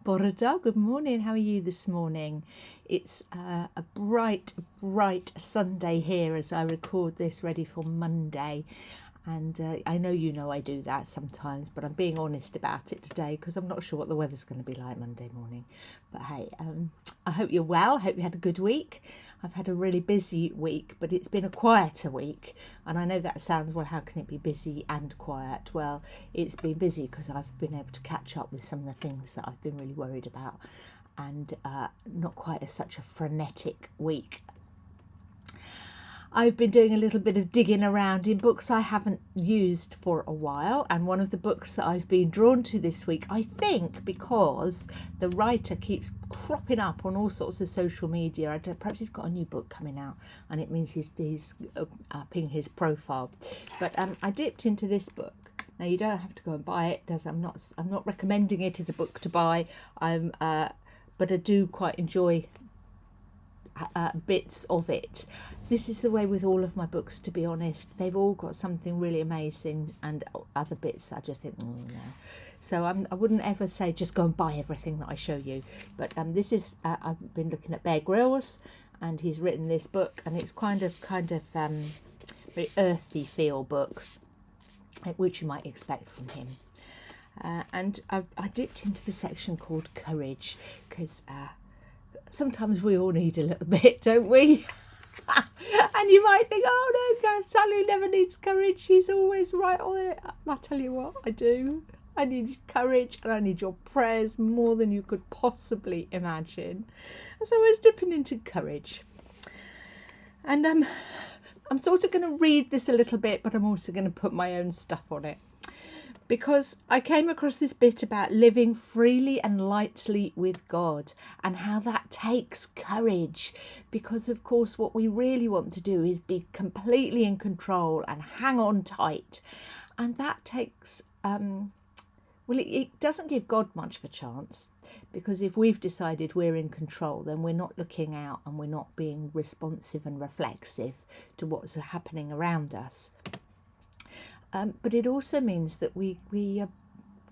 Bore da, good morning. How are you this morning? It's a bright Sunday here as I record this, ready for Monday. And I know I do that sometimes, but I'm being honest about it today because I'm not sure what the weather's going to be like Monday morning. But hey, I hope you're well. Hope you had a good week. I've had a really busy week, but it's been a quieter week. And I know that sounds, well, how can it be busy and quiet? Well, it's been busy because I've been able to catch up with some of the things that I've been really worried about, and not quite as such a frenetic week. I've been doing a little bit of digging around in books I haven't used for a while, and one of the books that I've been drawn to this week, I think because the writer keeps cropping up on all sorts of social media. Perhaps he's got a new book coming out and it means he's upping his profile. But I dipped into this book. Now you don't have to go and buy it. I'm not recommending it as a book to buy. But I do quite enjoy bits of it. This is the way with all of my books, to be honest. They've all got something really amazing and other bits that I just think, no. So I wouldn't ever say just go and buy everything that I show you. But this is, I've been looking at Bear Grylls, and he's written this book, and it's kind of very earthy feel book, which you might expect from him. And I dipped into the section called Courage, because sometimes we all need a little bit, don't we? And you might think, oh no, Sally never needs courage. She's always right on it. I tell you what, I do. I need courage, and I need your prayers more than you could possibly imagine. And so I was dipping into courage. And I'm sort of going to read this a little bit, but I'm also going to put my own stuff on it. Because I came across this bit about living freely and lightly with God and how that takes courage. Because, of course, what we really want to do is be completely in control and hang on tight. And that takes, it doesn't give God much of a chance. Because if we've decided we're in control, then we're not looking out and we're not being responsive and reflexive to what's happening around us. But it also means that we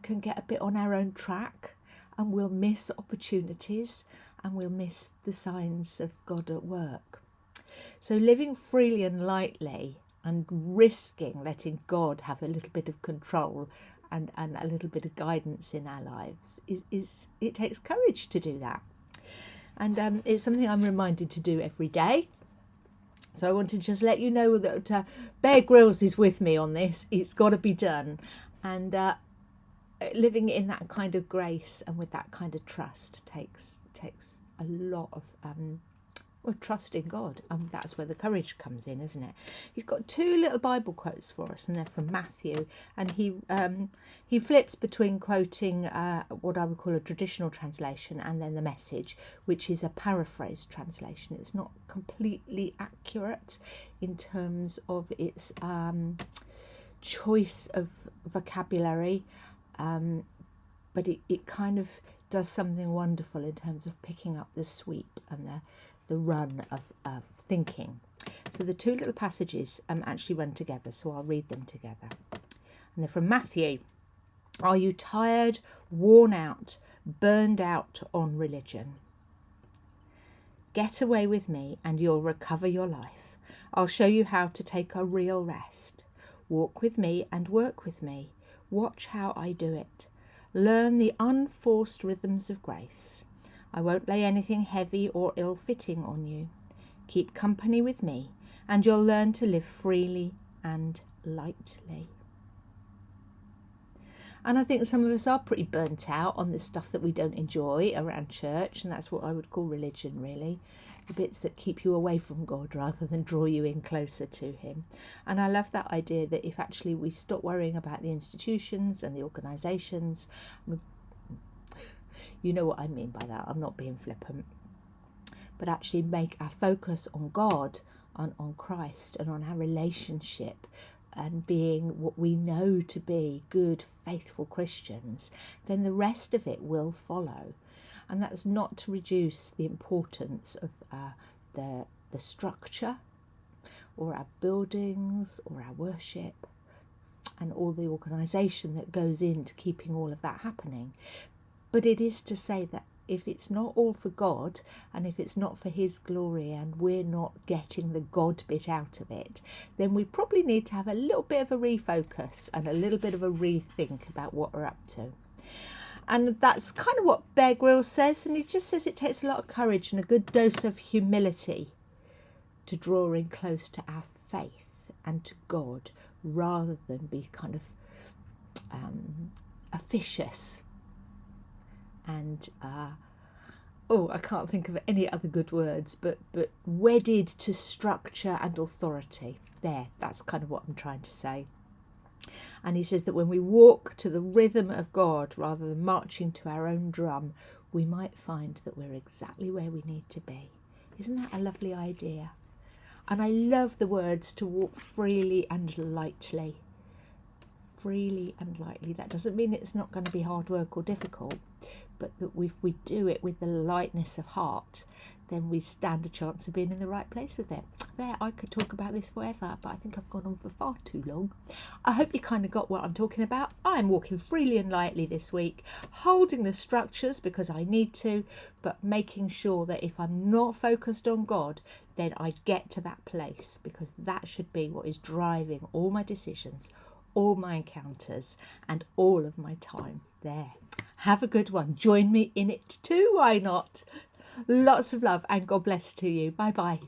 can get a bit on our own track, and we'll miss opportunities, and we'll miss the signs of God at work. So living freely and lightly and risking letting God have a little bit of control and a little bit of guidance in our lives is it takes courage to do that. And it's something I'm reminded to do every day. So I wanted to just let you know that Bear Grylls is with me on this. It's got to be done. And living in that kind of grace and with that kind of trust takes a lot of trust in God. And that's where the courage comes in, isn't it? He's got two little Bible quotes for us, and they're from Matthew. And he flips between quoting what I would call a traditional translation and then the Message, which is a paraphrased translation. It's not completely accurate in terms of its choice of vocabulary, but it kind of does something wonderful in terms of picking up the sweep and the run of thinking. So the two little passages actually run together, so I'll read them together. And they're from Matthew. Are you tired, worn out, burned out on religion? Get away with me and you'll recover your life. I'll show you how to take a real rest. Walk with me and work with me. Watch how I do it. Learn the unforced rhythms of grace. I won't lay anything heavy or ill-fitting on you. Keep company with me, and you'll learn to live freely and lightly. And I think some of us are pretty burnt out on the stuff that we don't enjoy around church, and that's what I would call religion, really. The bits that keep you away from God rather than draw you in closer to him. And I love that idea that if actually we stop worrying about the institutions and the organisations, you know what I mean by that, I'm not being flippant, but actually make our focus on God, on Christ, and on our relationship, and being what we know to be good, faithful Christians, then the rest of it will follow. And that's not to reduce the importance of the structure, or our buildings, or our worship, and all the organisation that goes into keeping all of that happening. But it is to say that if it's not all for God, and if it's not for his glory, and we're not getting the God bit out of it, then we probably need to have a little bit of a refocus and a little bit of a rethink about what we're up to. And that's kind of what Bear Grylls says, and he just says it takes a lot of courage and a good dose of humility to draw in close to our faith and to God, rather than be kind of officious and I can't think of any other good words, but wedded to structure and authority. That's kind of what I'm trying to say. And he says that when we walk to the rhythm of God rather than marching to our own drum, we might find that we're exactly where we need to be. Isn't that a lovely idea? And I love the words to walk freely and lightly. Freely and lightly. That doesn't mean it's not going to be hard work or difficult, but that if we do it with the lightness of heart, then we stand a chance of being in the right place with it. I could talk about this forever, but I think I've gone on for far too long. I hope you kind of got what I'm talking about. I'm walking freely and lightly this week, holding the structures because I need to, but making sure that if I'm not focused on God, then I get to that place, because that should be what is driving all my decisions, all my encounters, and all of my time there. Have a good one. Join me in it too. Why not? Lots of love and God bless to you. Bye bye.